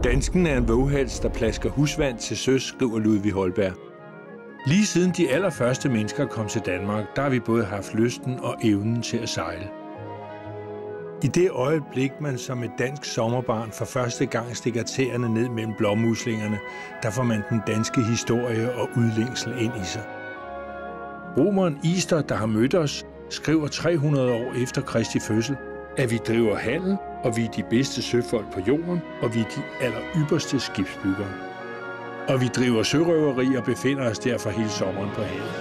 Dansken er en våghals, der plasker husvand til søs, skriver Ludvig Holberg. Lige siden de allerførste mennesker kom til Danmark, der har vi både haft lysten og evnen til at sejle. I det øjeblik, man som et dansk sommerbarn for første gang stikker tæerne ned mellem blåmuslingerne, der får man den danske historie og udlængsel ind i sig. Romeren Ister, der har mødt os, skriver 300 år efter Kristi fødsel, at vi driver handel, og vi er de bedste søfolk på jorden, og vi er de allerypperste skibsbyggere. Og vi driver sørøveri og befinder os derfor hele sommeren på havet.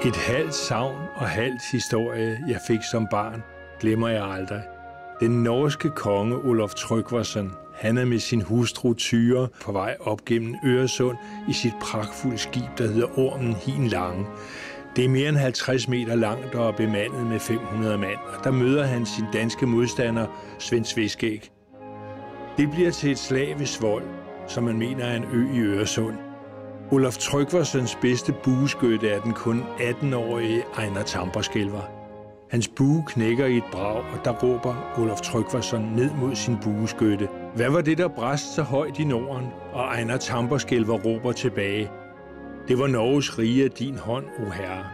Et halvt savn og halvt historie, jeg fik som barn, glemmer jeg aldrig. Den norske konge Olaf Tryggvason, han er med sin hustru Tyre på vej op gennem Øresund i sit pragtfulde skib, der hedder Ormen Hin Lange. Det er mere end 50 meter langt og er bemandet med 500 mand, og der møder han sin danske modstander, Svend Sveskæg. Det bliver til et slag ved Svold, som man mener er en ø i Øresund. Olaf Tryggvasons bedste bueskytte er den kun 18-årige Einar Tambarskjælver. Hans bue knækker i et brag, og der råber Olaf Tryggvason ned mod sin bueskytte. Hvad var det, der brast så højt i Norden? Og Einar Tambarskjælver råber tilbage. Det var Norges rige af din hånd, o herre.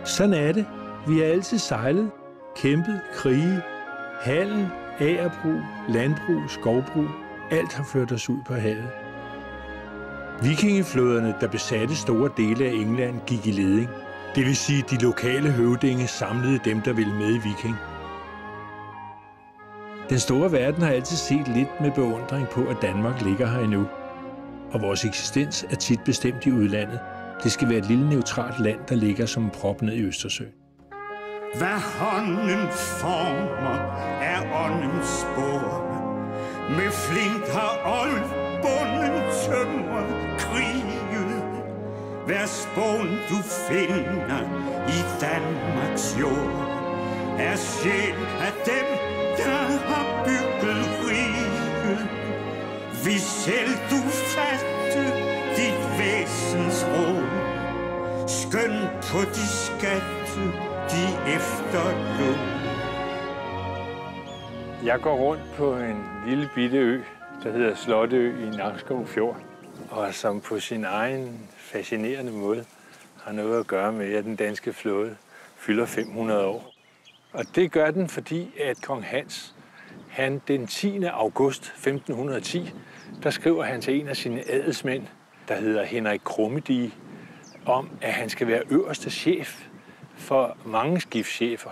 Sådan er det. Vi har altid sejlet, kæmpet, krige, handel, agerbrug, landbrug, skovbrug. Alt har ført os ud på havet. Vikingeflåderne, der besatte store dele af England, gik i leding. Det vil sige, at de lokale høvdinge samlede dem, der ville med i Viking. Den store verden har altid set lidt med beundring på, at Danmark ligger her endnu. Og vores eksistens er tit bestemt i udlandet. Det skal være et lille neutralt land, der ligger som en prop ned i Østersøen. Hvad hånden former er åndens spor. Med flint har oldbunden tømret kriget. Hver spån du finder i Danmarks jord er sjæl af dem, der har bygget riget. Hvis selv du fatte dit væsens råd, skøn på de skatte, de efterlod. Jeg går rundt på en lille bitte ø, der hedder Slotø i Nakskov Fjord, og som på sin egen fascinerende måde har noget at gøre med, at den danske flåde fylder 500 år. Og det gør den, fordi at kong Hans, han den 10. august 1510, der skriver han til en af sine adelsmænd, der hedder Henrik Krummedige, om at han skal være øverste chef for mange skibschefer.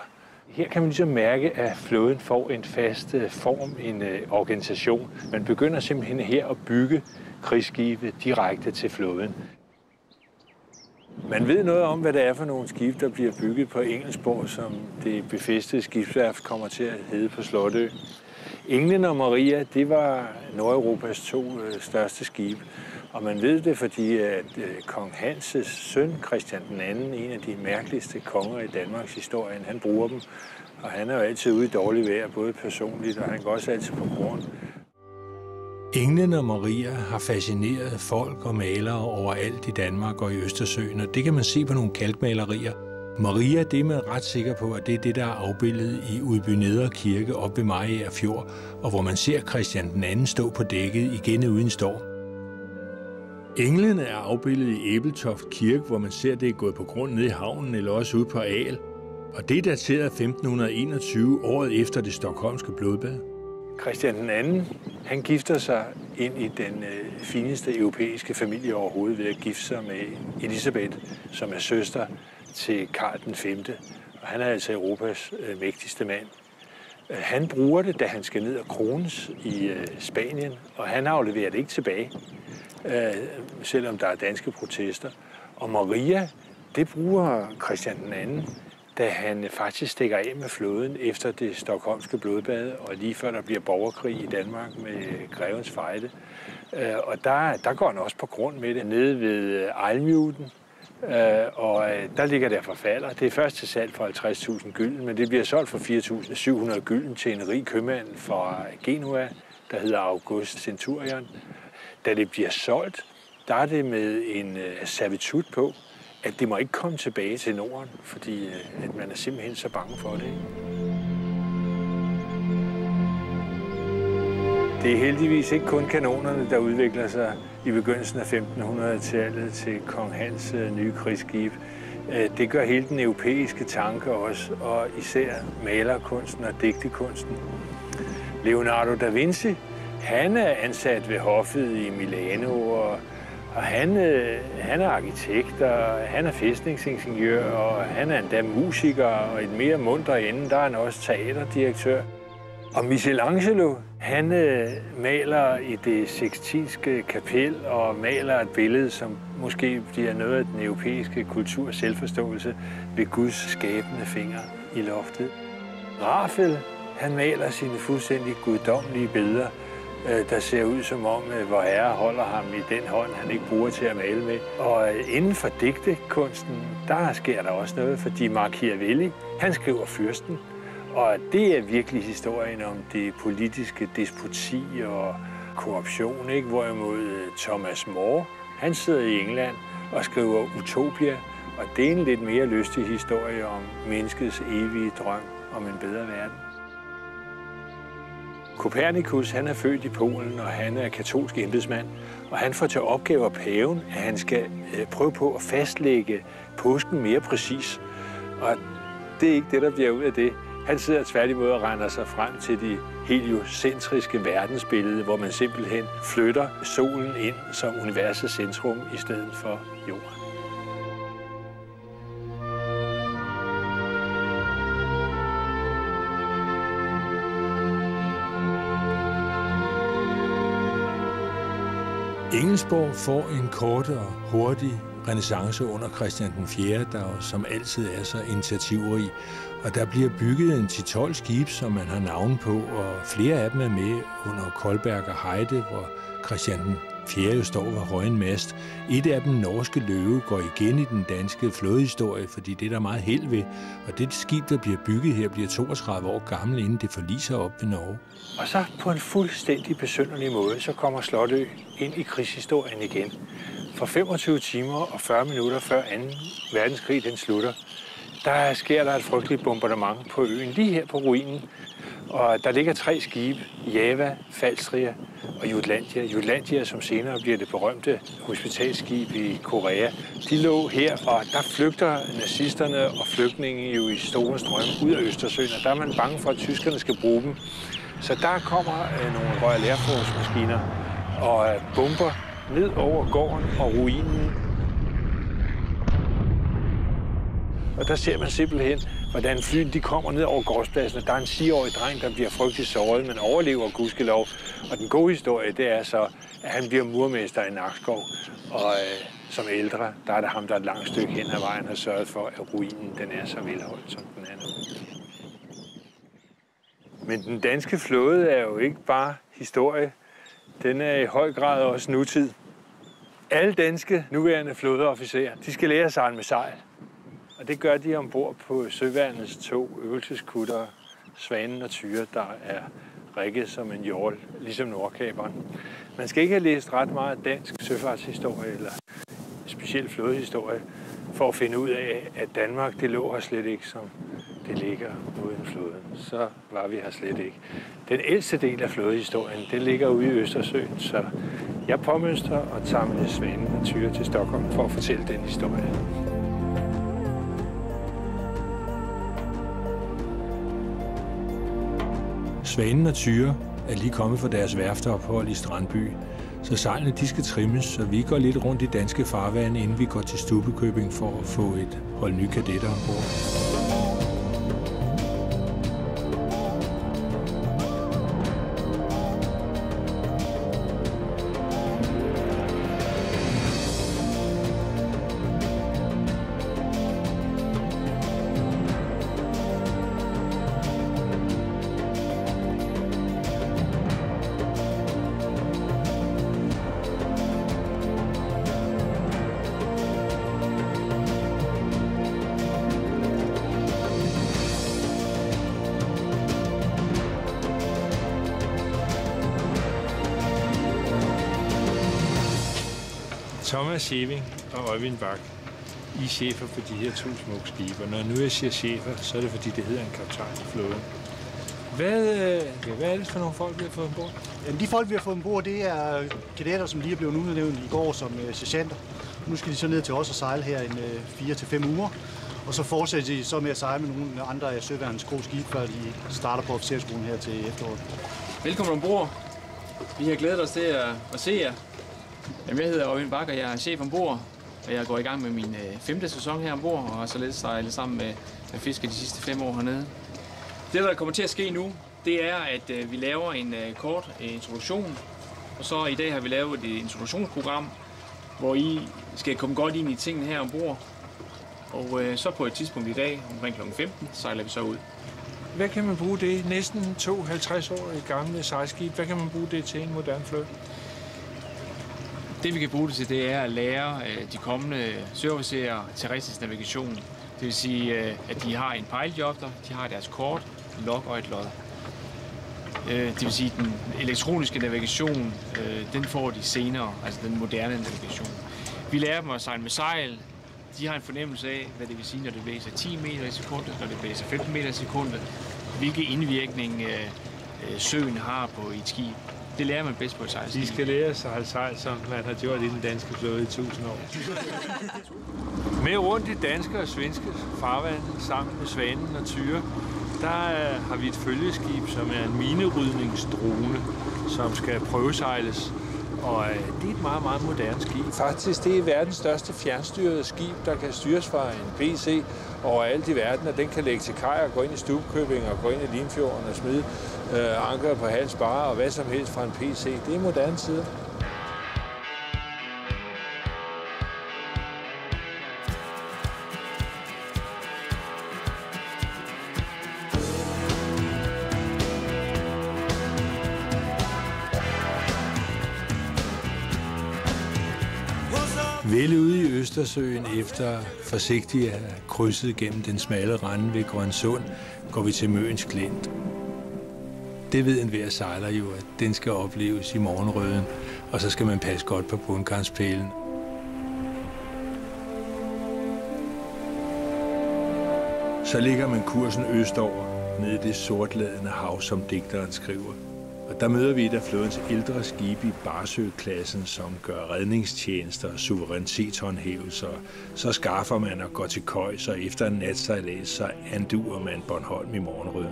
Her kan man ligesom mærke, at flåden får en fast form, en organisation. Man begynder simpelthen her at bygge krigsskibe direkte til flåden. Man ved noget om, hvad det er for nogle skibe, der bliver bygget på Engelsborg, som det befæstede skibsværft kommer til at hedde på Slotø. Englen og Maria, det var Nordeuropas 2 største skibe. Og man ved det, fordi at kong Hans' søn, Christian II, en af de mærkeligste konger i Danmarks historie, han bruger dem. Og han er jo altid ude i dårligt vejr, både personligt, og han går også altid på grund. Englen og Maria har fascineret folk og malere overalt i Danmark og i Østersøen, og det kan man se på nogle kalkmalerier. Maria, det er man ret sikker på, at det er det, der er afbildet i Udby Nedre Kirke op ved Mariager Fjord, og hvor man ser Christian II stå på dækket igen uden storm. Englene er afbildet i Ebeltoft Kirke, hvor man ser, det er gået på grund nede i havnen eller også ude på Aal. Og det er dateret 1521, året efter det stockholmske blodbad. Christian II, han gifter sig ind i den fineste europæiske familie overhovedet ved at gifte sig med Elisabeth, som er søster til Karl V. Og han er altså Europas mægtigste mand. Han bruger det, da han skal ned og krones i Spanien, og han afleverer det ikke tilbage, selvom der er danske protester. Og Maria, det bruger Christian II, da han faktisk stikker af med flåden efter det stockholmske blodbad, og lige før der bliver borgerkrig i Danmark med Grevens Fejde. Og der går han også på grund med det. Nede ved Ejlmjuten, Og der ligger der forfalder. Det er først til salg for 50.000 gylden, men det bliver solgt for 4.700 gylden til en rig købmand fra Genua, der hedder August Centurion. Da det bliver solgt, der er det med en servitut på, at det må ikke komme tilbage til Norden, fordi at man er simpelthen så bange for det. Ikke? Det er heldigvis ikke kun kanonerne, der udvikler sig i begyndelsen af 1500-tallet til kong Hans nye krigsskib. Det gør hele den europæiske tanke også, og især malerkunsten og digtekunsten. Leonardo da Vinci, han er ansat ved hoffet i Milano, og han er arkitekt, og han er fæstningsingeniør, og han er endda musiker, og et mere munter ende, der er han også teaterdirektør. Og Michelangelo, han maler i det Sixtinske kapel og maler et billede, som måske bliver noget af den europæiske kulturs selvforståelse ved Guds skabende finger i loftet. Raphael, han maler sine fuldstændig guddommelige billeder, der ser ud som om, hvor Herre holder ham i den hånd, han ikke bruger til at male med. Og inden for digtekunsten, der sker der også noget, fordi Machiavelli, han skriver Fyrsten. Og det er virkelig historien om det politiske despoti og korruption, ikke? Hvorimod Thomas More, han sidder i England og skriver Utopia, og det er en lidt mere lystig historie om menneskets evige drøm om en bedre verden. Copernicus, han er født i Polen, og han er katolsk embedsmand, og han får til opgave af paven, at han skal prøve på at fastlægge påsken mere præcis. Og det er ikke det, der bliver ud af det. Han sidder tværtimod og regner sig frem til det heliocentriske verdensbillede, hvor man simpelthen flytter solen ind som universets centrum i stedet for jorden. Engelsborg får en kort og hurtig renæssance under Christian den 4., der som altid er så initiativrig. Og der bliver bygget en 10-12 skibe, som man har navn på, og flere af dem er med under Kolberg og Heide, hvor Christian den 4. står ved højen mast. Et af dem, Norske Løve, går igen i den danske flådehistorie, fordi det er der meget held ved. Og det skib, der bliver bygget her, bliver 32 år gammel, inden det forliser op ved Norge. Og så på en fuldstændig besynderlig måde, så kommer Slotø ind i krigshistorien igen. For 25 timer og 40 minutter før 2. verdenskrig den slutter, der sker der et frygteligt bombardement på øen, lige her på ruinen. Og der ligger 3 skibe, Java, Falstria og Jutlandia. Jutlandia, som senere bliver det berømte hospitalskib i Korea, de lå her, og der flygter nazisterne og flygtninge jo i store strømme ud af Østersøen, og der er man bange for, at tyskerne skal bruge dem. Så der kommer nogle Royal Air Force-maskiner og bomber ned over gården og ruinen. Og der ser man simpelthen, hvordan flyene de kommer ned over gårdspladsen. Der er en 10-årig dreng, der bliver frygteligt såret, men overlever gudskelov. Og den gode historie, det er så, at han bliver murmester i Nakskov. Og som ældre, der er det ham, der er et langt stykke hen ad vejen har sørget for, at ruinen den er så velholdt, som den er nu. Men den danske flåde er jo ikke bare historie. Den er i høj grad også nutid. Alle danske nuværende flådeofficerer, de skal lære at sejle med sejl. Og det gør de ombord på Søværnets 2 øvelseskutter, Svanen og Tyre, der er rigget som en jord, ligesom Nordkaperen. Man skal ikke have læst ret meget dansk søfartshistorie eller speciel flådehistorie for at finde ud af, at Danmark det lå her slet ikke, som det ligger uden floden. Så var vi her slet ikke. Den ældste del af flådehistorien, det ligger ude i Østersøen, så jeg påmønster og tager med Svanen og Tyre til Stockholm for at fortælle den historie. Svanen og Tyre er lige kommet fra deres værfteophold i Strandby, så sejlene de skal trimmes, så vi går lidt rundt i danske farvande, inden vi går til Stubbekøbing for at få et hold nye kadetter ombord. Thomas Scheving og Øjvind Bak, I er chefer for de her 2 smukke skibe. Og når nu jeg siger chefer, så er det fordi, det hedder en kaptajn i flåden. Hvad er det for nogle folk, vi har fået ombord? Jamen, de folk, vi har fået ombord, det er kadetter, som lige er blevet udnævnt i går som sergeanter. Nu skal de så ned til os og sejle her en 4 til 5 uger. Og så fortsætter de så med at sejle med nogle andre af søværnets skrogskibe, før de starter på officersskolen her til efteråret. Velkommen ombord. Vi har glædet os til at se jer. Jamen, jeg hedder Øjvind Bak, og jeg er chef ombord. Og jeg går i gang med min 5. sæson her ombord, og har således sejlet sammen med fisker de sidste 5 år hernede. Det, der kommer til at ske nu, det er, at vi laver en kort introduktion. Og så i dag har vi lavet et introduktionsprogram, hvor I skal komme godt ind i tingene her ombord. Og så på et tidspunkt i dag, omkring kl. 15, sejler vi så ud. Hvad kan man bruge det? Næsten 52 år gamle sejlskib. Hvad kan man bruge det til en moderne flåde? Det vi kan bruge det til, det er at lære de kommende søofficerer terrestrisk navigation. Det vil sige, at de har en pejljotter, de har deres kort, en log og et lod. Det vil sige, at den elektroniske navigation, den får de senere, altså den moderne navigation. Vi lærer dem at sejle med sejl. De har en fornemmelse af, hvad det vil sige, når det blæser 10 meter i sekundet, når det blæser 15 meter i sekundet, hvilke indvirkning søen har på et skib. Det lærer man bedst på et sejlskib. De skal lære sig at sejle, som man har gjort i den danske flåde i 1000 år. Med rundt i danske og svenske farvand sammen med Svanen og Tyre, der har vi et følgeskib, som er en minerydningsdrone, som skal prøvesejles. Og det er et meget, meget moderne skib. Faktisk, det er verdens største fjernstyrede skib, der kan styres fra en PC overalt i verden, og den kan lægge til kaj og gå ind i Stubkøbing og gå ind i Limfjorden og smide anker på Hals Bar og hvad som helst fra en PC. Det er moderne tider. Vel ude i Østersøen efter forsigtigt at have krydset gennem den smalle rende ved Grønsund, går vi til Møns Klint. Det ved enhver sejler jo, at den skal opleves i morgenrøden, og så skal man passe godt på bundgarnspælen. Så lægger man kursen østover, ned i det sortladende hav, som digteren skriver. Og der møder vi et af flådens ældre skibe i Barsø-klassen, som gør redningstjenester og suverænitetshåndhævelser. Så skaffer man og går til køjs, og efter en natsejlads, så anduer man Bornholm i morgenrøden.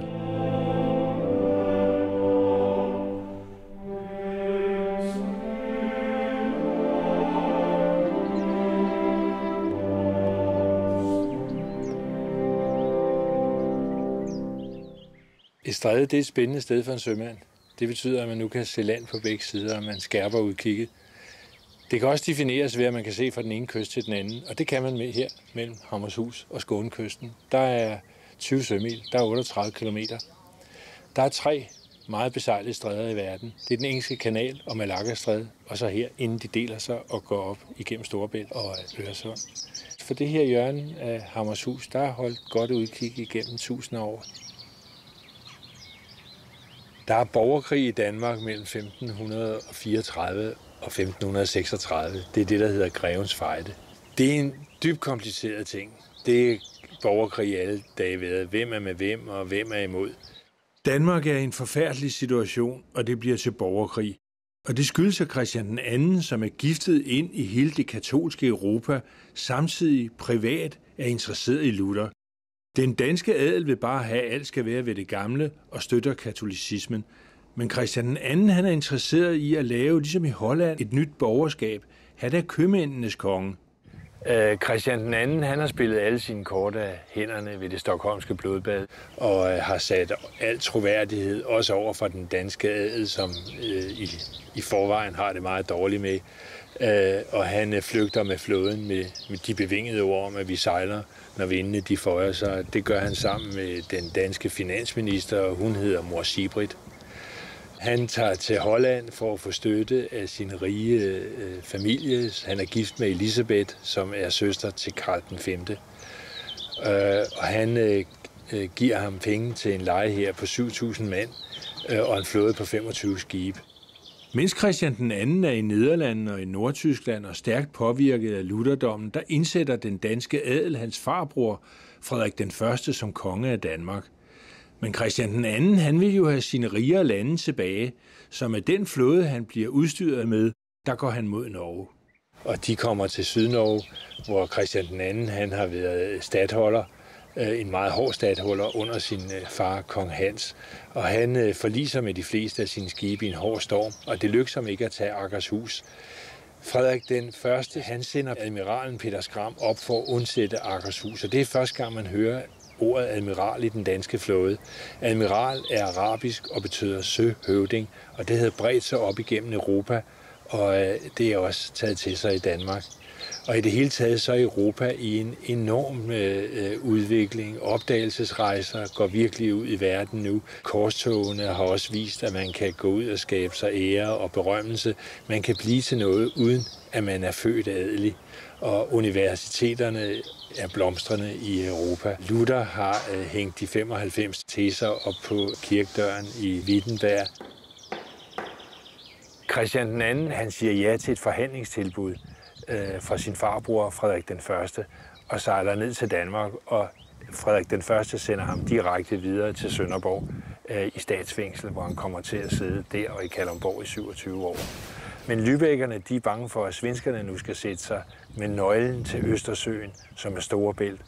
Estræde, det er et spændende sted for en sømand. Det betyder, at man nu kan se land på begge sider, og man skærper udkigget. Det kan også defineres ved, at man kan se fra den ene kyst til den anden, og det kan man med her mellem Hammershus og Skånekysten. Der er 20 sømil, der er 38 kilometer. Der er 3 meget besejlede stræder i verden. Det er den Engelske Kanal og Malaccastrædet, og så her, inden de deler sig og går op igennem Storebælt og Øresund. For det her hjørne af Hammershus, der er holdt godt udkig igennem 1000 år. Der er borgerkrig i Danmark mellem 1534 og 1536. Det er det, der hedder Grevens Fejde. Det er en dybt kompliceret ting. Det er borgerkrig alle dage ved. Hvem er med hvem, og hvem er imod? Danmark er i en forfærdelig situation, og det bliver til borgerkrig. Og det skyldes, at Christian II, som er giftet ind i hele det katolske Europa, samtidig privat er interesseret i Luther. Den danske adel vil bare have, at alt skal være ved det gamle og støtter katolicismen. Men Christian II han er interesseret i at lave, ligesom i Holland, et nyt borgerskab. Han er købmændenes konge. Christian II han har spillet alle sine kort af hænderne ved det stockholmske blodbad og har sat al troværdighed også over for den danske adel, som i forvejen har det meget dårligt med. Og han flygter med flåden med de bevingede ord om, at vi sejler, når vindene de føjer sig. Det gør han sammen med den danske finansminister, og hun hedder Mor Sigrid. Han tager til Holland for at få støtte af sin rige familie. Han er gift med Elisabeth, som er søster til Karl V. Og han giver ham penge til en leje her på 7.000 mand og en flåde på 25 skibe. Mens Christian den anden er i Nederlandene og i Nordtyskland og stærkt påvirket af lutherdommen, der indsætter den danske adel hans farbror, Frederik den Første, som konge af Danmark. Men Christian den anden, han vil jo have sine rigere lande tilbage, så med den flåde, han bliver udstyret med, der går han mod Norge. Og de kommer til Sydnorge, hvor Christian den anden, han har været statholder, en meget hård statholder under sin far, kong Hans. Og han forliser med de fleste af sine skibe i en hård storm, og det lykkes ham ikke at tage Akershus. Frederik den Første, han sender admiralen Peter Skram op for at undsætte Akershus, og det er første gang, man hører ordet admiral i den danske flåde. Admiral er arabisk og betyder søhøvding, og det havde bredt sig op igennem Europa, og det er også taget til sig i Danmark. Og i det hele taget så er Europa i en enorm udvikling. Opdagelsesrejser går virkelig ud i verden nu. Korstogene har også vist, at man kan gå ud og skabe sig ære og berømmelse. Man kan blive til noget, uden at man er født adelig. Og universiteterne er blomstrende i Europa. Luther har hængt de 95 teser op på kirkedøren i Wittenberg. Christian den anden, han siger ja til et forhandlingstilbud fra sin farbror Frederik den Første og sejler ned til Danmark, og Frederik den Første sender ham direkte videre til Sønderborg i statsfængsel, hvor han kommer til at sidde der og i Kalundborg i 27 år. Men lübeckerne, de er bange for, at svenskerne nu skal sætte sig med nøglen til Østersøen, som er Storebælt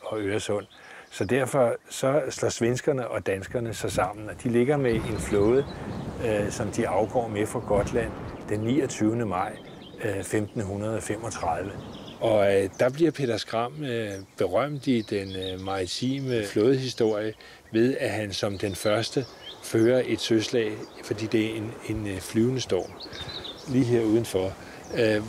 og Øresund. Så derfor så slår svenskerne og danskerne sig sammen, og de ligger med en flåde, som de afgår med fra Gotland den 29. maj 1535. Og der bliver Peter Skram berømt i den maritime flådehistorie ved, at han som den første fører et søslag, fordi det er en flyvende storm lige her udenfor,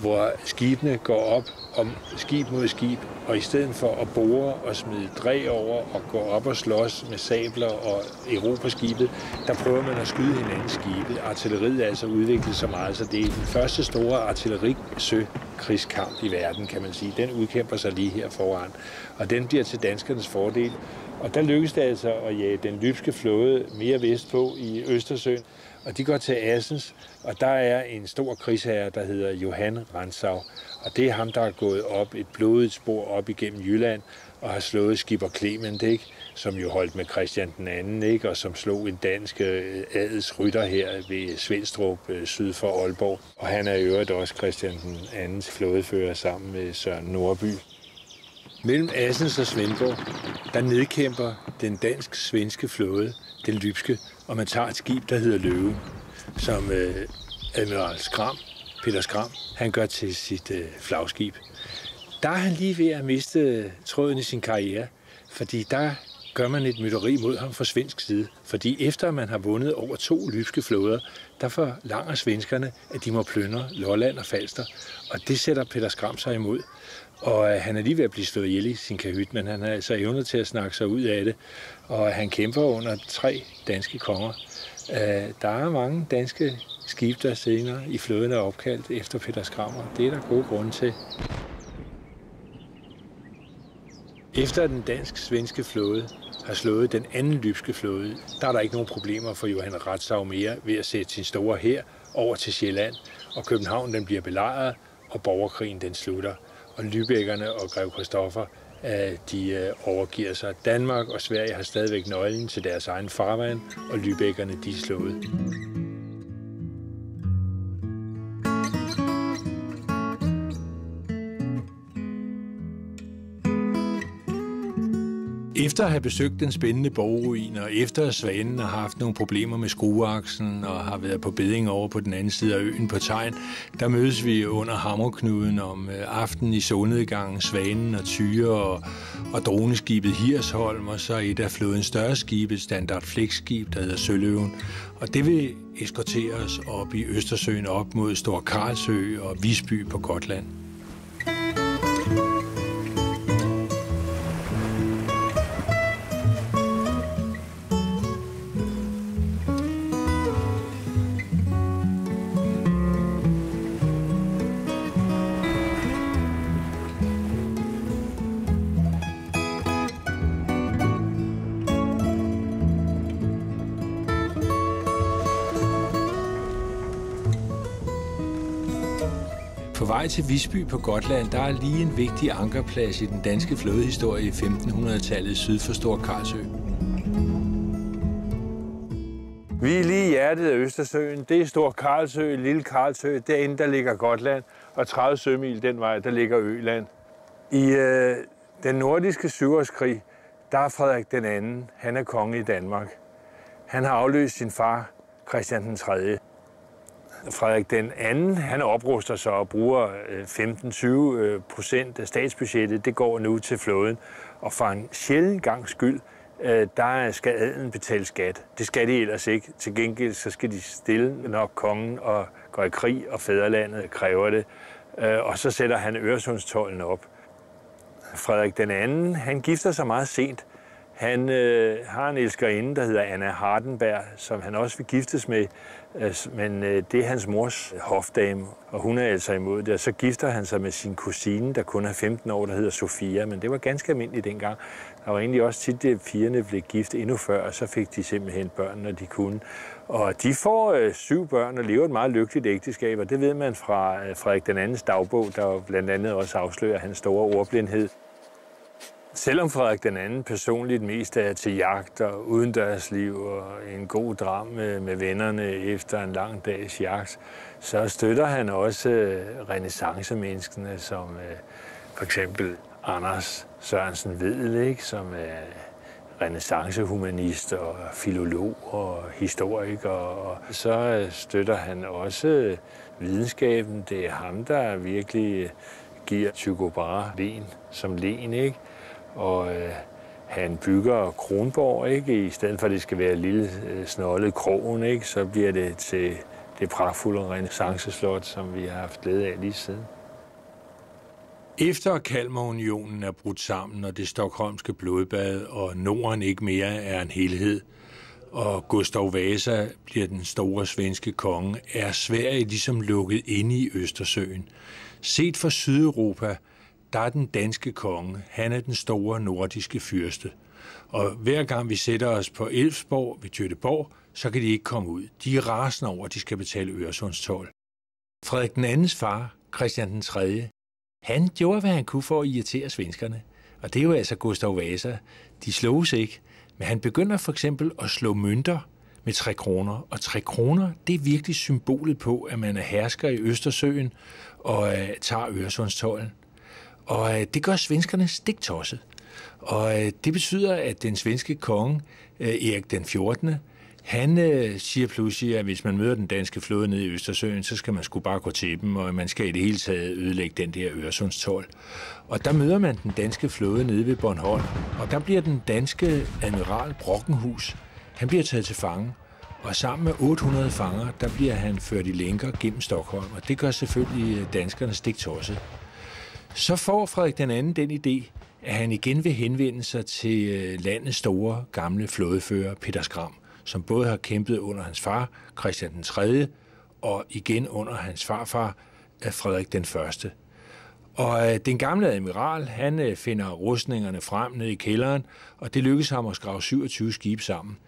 hvor skibene går op om skib mod skib, og i stedet for at bore og smide dræ over og gå op og slås med sabler og erobre skibet, der prøver man at skyde hinandens skibe. Artilleriet er altså udviklet så meget, så det er den første store artillerisøkrigskamp i verden, kan man sige. Den udkæmper sig lige her foran, og den bliver til danskernes fordel. Og der lykkes det altså at jage den lybske flåde mere vestpå i Østersøen, og de går til Assens, og der er en stor krigsherre, der hedder Johan Rantzau. Og det er ham, der er gået op et blodigt spor op igennem Jylland og har slået skipper Clement, ikke? Som jo holdt med Christian den anden, ikke? Og som slog en dansk adelsrytter her ved Svenstrup syd for Aalborg. Og han er i øvrigt også Christian den andens flådefører sammen med Søren Nordby. Mellem Assens og Svendborg, der nedkæmper den dansk-svenske flåde, den lybske, og man tager et skib, der hedder Løven, som admiral Skram, Peter Skram, han gør til sit flagskib. Der er han lige ved at miste tråden i sin karriere, fordi der gør man et mytteri mod ham fra svensk side. Fordi efter man har vundet over 2 lybske flåder, der forlanger svenskerne, at de må plyndre Lolland og Falster. Og det sætter Peter Skram sig imod. Og han er lige ved at blive slået ihjel i sin kahyt, men han har altså evnet til at snakke sig ud af det. Og han kæmper under 3 danske konger. Der er mange danske skibe, der senere i flåden er opkaldt efter Peter Skram, og det er der gode grunde til. Efter den dansk-svenske flåde har slået den anden lybske flåde, der er der ikke nogen problemer for Johan Rantzau mere ved at sætte sin store hær over til Sjælland, og København den bliver belejret, og borgerkrigen den slutter. Og lübeckerne og grev Christoffer, de overgiver sig. Danmark og Sverige har stadigvæk nøglen til deres egen farvand, og lübeckerne de er slået. Efter at have besøgt den spændende borgruin, og efter at Svanen har haft nogle problemer med skrueaksen og har været på beding over på den anden side af øen på Tegn, der mødes vi under hammerknuden om aftenen i solnedgangen Svanen og Tyre og droneskibet Hirsholm, og så et af flådens større skibe, et standard flexskib, der hedder Søløven. Og det vil eskortere os op i Østersøen op mod Stor Karlsø og Visby på Gotland. På vej til Visby på Gotland, der er lige en vigtig ankerplads i den danske flådehistorie i 1500-tallet syd for Stor Karlsø. Vi er lige i hjertet af Østersøen. Det er Stor Karlsø, Lille Karlsø. Derinde der ligger Gotland, og 30 sømil den vej, der ligger Øland. I den nordiske syvårskrig, der er Frederik den anden. Han er konge i Danmark. Han har afløst sin far, Christian den 3. Frederik den anden, han opruster sig og bruger 15-20% af statsbudgettet. Det går nu til flåden. Og for en sjælden gangs skyld, der skal adelen betale skat. Det skal de ellers ikke. Til gengæld så skal de stille nok kongen og gå i krig, og fædrelandet kræver det. Og så sætter han Øresundstolden op. Frederik den anden, han gifter sig meget sent. Han har en elskerinde, der hedder Anna Hardenberg, som han også vil giftes med. Men det er hans mors hofdame, og hun er altså imod det. Og så gifter han sig med sin kusine, der kun er 15 år, der hedder Sofia. Men det var ganske almindeligt dengang. Der var egentlig også tit, at pigerne blev gift endnu før, og så fik de simpelthen børn, når de kunne. Og de får 7 børn og lever et meget lykkeligt ægteskab, og det ved man fra Frederik den andens dagbog, der blandt andet også afslører hans store ordblindhed. Selvom Frederik den anden personligt mest er til jagt og udendørsliv og en god dram med vennerne efter en lang dags jagt, så støtter han også renæssancemenneskene, som for eksempel Anders Sørensen Vedel, ikke, som er renæssancehumanist og filolog og historiker. Og så støtter han også videnskaben. Det er ham, der virkelig giver Tycho Brahe len som len, ikke? Og han bygger Kronborg, ikke? I stedet for, at det skal være et lille snollet krogen, ikke? Så bliver det til det pragtfulde renæssanceslot, som vi har haft glæde af lige siden. Efter Kalmarunionen er brudt sammen, og det stockholmske blodbad og Norden ikke mere er en helhed, og Gustav Vasa bliver den store svenske konge, er Sverige ligesom lukket inde i Østersøen. Set fra Sydeuropa, der er den danske konge. Han er den store nordiske fyrste. Og hver gang vi sætter os på Elfsborg ved Göteborg, så kan de ikke komme ud. De er rasende over, at de skal betale Øresundstold. Frederik den andens far, Christian den 3., han gjorde, hvad han kunne for at irritere svenskerne. Og det er jo altså Gustav Vasa. De sloges ikke, men han begynder for eksempel at slå mønter med 3 kroner. Og 3 kroner, det er virkelig symbolet på, at man er hersker i Østersøen og tager Øresundstolden. Og det gør svenskerne stiktosset. Og det betyder, at den svenske konge, Erik den 14., han siger pludselig, at hvis man møder den danske flåde nede i Østersøen, så skal man sgu bare gå til dem, og man skal i det hele taget ødelægge den der Øresundstold. Og der møder man den danske flåde nede ved Bornholm, og der bliver den danske admiral Brockenhus, han bliver taget til fange, og sammen med 800 fanger, der bliver han ført i lænker gennem Stockholm, og det gør selvfølgelig danskerne stiktosset. Så får Frederik den anden den idé, at han igen vil henvende sig til landets store gamle flådefører Peter Skram, som både har kæmpet under hans far, Christian den 3., og igen under hans farfar, Frederik den 1. Og den gamle admiral, han finder rustningerne frem ned i kælderen, og det lykkes ham at skrave 27 skibe sammen.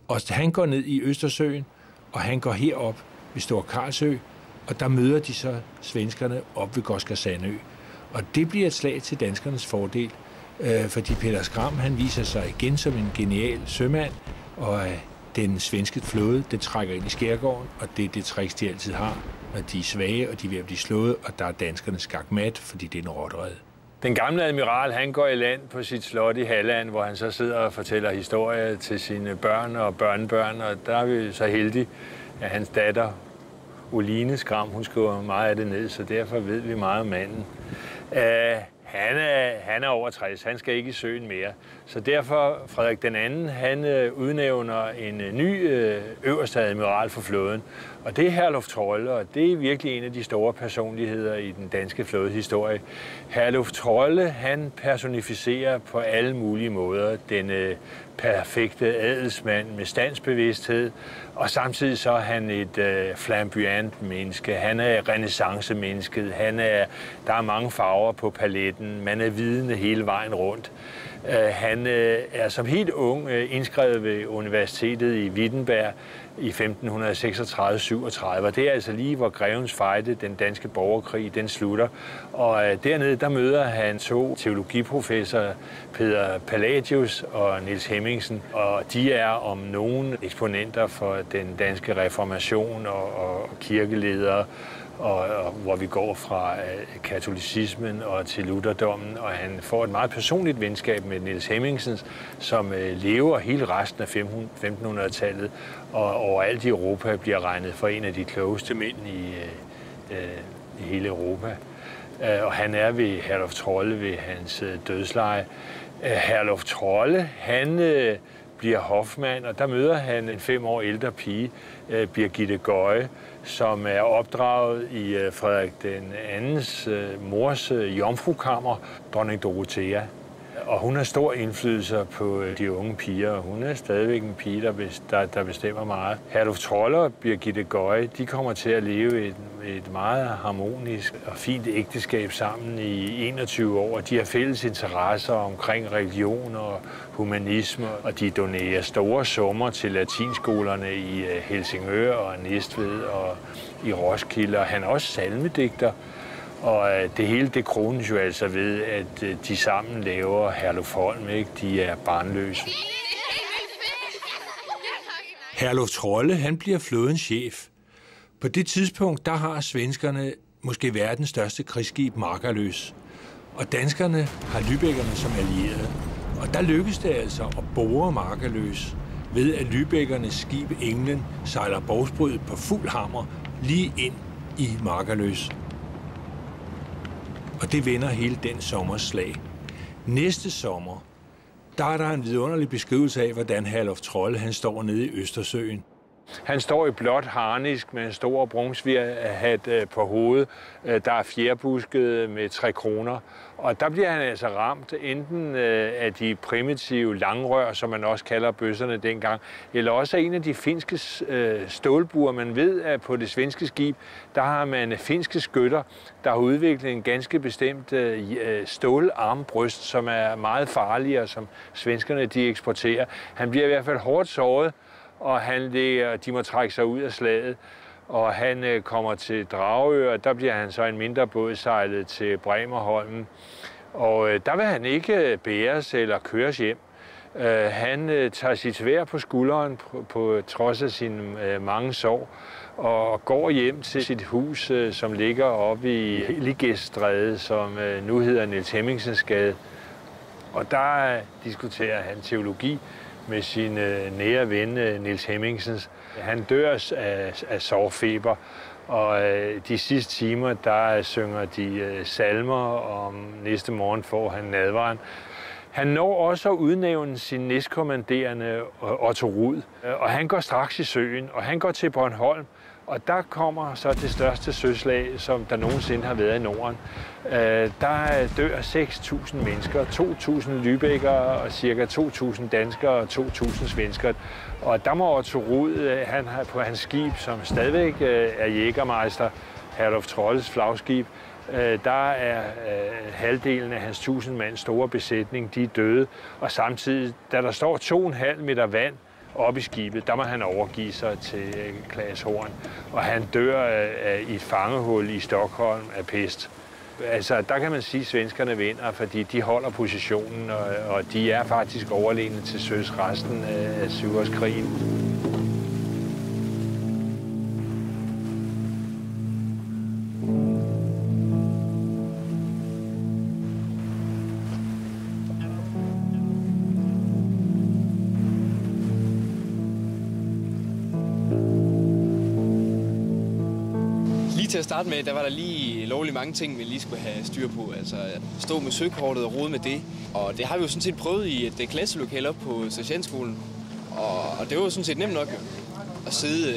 Og han går ned i Østersøen, og han går herop ved Stor Karlsø, og der møder de så svenskerne op ved Gotska Sandø. Og det bliver et slag til danskernes fordel, fordi Peter Skram, han viser sig igen som en genial sømand, og den svenske flåde, den trækker ind i skærgården, og det er det tricks, de altid har, når de er svage, og de er ved at blive slået, og der er danskerne skakmat, fordi det er en rådred. Den gamle admiral, han går i land på sit slot i Halland, hvor han så sidder og fortæller historier til sine børn og børnebørn, og der er vi så heldige, at hans datter, Oline Skram, hun skriver meget af det ned, så derfor ved vi meget om manden. Han er over 60, han skal ikke i søen mere. Så derfor, Frederik den anden, han udnævner en ny øverste admiral for flåden. Og det er Herluf Trolle, og det er virkelig en af de store personligheder i den danske flådehistorie. Herluf Trolle, han personificerer på alle mulige måder den perfekte adelsmand med standsbevidsthed, og samtidig så er han et flamboyant menneske. Han er renæssancemennesket. Der er mange farver på paletten. Man er vidende hele vejen rundt. Han er som helt ung indskrevet ved universitetet i Wittenberg i 1536-37, og det er altså lige, hvor Grevens Fejde, den danske borgerkrig, den slutter. Og dernede, der møder han 2 teologiprofessorer, Peder Palladius og Niels Hemmingsen, og de er om nogen eksponenter for den danske reformation og kirkeledere, og hvor vi går fra katolicismen og til lutherdommen, og han får et meget personligt venskab med Niels Hemmingsen, som lever hele resten af 1500-tallet, og overalt i Europa bliver regnet for en af de klogeste mænd i hele Europa. Og han er ved Herluf Trolle ved hans dødsleje. Herluf Trolle, han bliver hofmand, og der møder han en 5 år ældre pige, Birgitte Gøje, som er opdraget i Frederik den andens mors jomfrukammer, dronning Dorothea. Og hun har stor indflydelse på de unge piger, og hun er stadigvæk en pige, der bestemmer meget. Herluf Trolle og Birgitte Gøje, de kommer til at leve et meget harmonisk og fint ægteskab sammen i 21 år. De har fælles interesser omkring religion og humanisme, og de donerer store summer til latinskolerne i Helsingør og Næstved og i Roskilde. Og han er også salmedigter. Og det hele, det krones jo altså ved, at de sammen laver Herlufholm, ikke? De er barnløse. Herluf Trolle, han bliver flådens chef. På det tidspunkt, der har svenskerne måske verdens største krigsskib Makalös. Og danskerne har Lübeckerne som allierede. Og der lykkes det altså at bore Makalös ved, at Lübeckernes skib Englen sejler bovsbrødet på fuld hammer lige ind i Makalös. Og det vender hele den sommers slag. Næste sommer, der er der en vidunderlig beskrivelse af, hvordan Herluf Trolle han står nede i Østersøen. Han står i blåt harnisk med en stor bronzehat på hovedet. Der er fjerbusket med 3 kroner. Og der bliver han altså ramt enten af de primitive langrør, som man også kalder bøsserne dengang, eller også af en af de finske stålbuer. Man ved, at på det svenske skib, der har man finske skytter, der har udviklet en ganske bestemt stålarmbryst, som er meget farlig, og som svenskerne de eksporterer. Han bliver i hvert fald hårdt såret, og de må trække sig ud af slaget. Og han kommer til Dragør, og der bliver han så en mindre båd sejlet til Bremerholmen. Og der vil han ikke bæres eller køres hjem. Han tager sit sværd på skulderen på trods af sine mange sår, og går hjem til sit hus, som ligger oppe i Ligestræde, som nu hedder Niels Hemmingsensgade. Og der diskuterer han teologi med sin nære ven Niels Hemmingsens. Han dør af sorgfeber, og de sidste timer, der synger de salmer, og næste morgen får han nadveren. Han når også at udnævne sin næstkommanderende Otto Rud, og han går straks i søen, og han går til Bornholm, og der kommer så det største søslag, som der nogensinde har været i Norden. Der dør 6.000 mennesker, 2.000 Lübeckere og ca. 2.000 danskere og 2.000 svensker. Og der må Otto Rud, han har på hans skib, som stadigvæk er Jägermeister, Herluf Trolles flagskib, der er halvdelen af hans 1.000 mands store besætning, de er døde. Og samtidig, da der står 2,5 meter vand oppe i skibet, der må han overgive sig til Claes Horn. Og han dør i et fangehul i Stockholm af pest. Altså, der kan man sige, at svenskerne vinder, fordi de holder positionen, og de er faktisk overlegne til søs resten af Syvårskrigen. Til at starte med, der var der lige lovligt mange ting, vi lige skulle have styr på. Altså stå med søkortet og rode med det. Og det har vi jo sådan set prøvet i et klasselokale op på sergentskolen. Og det var jo sådan set nemt nok at sidde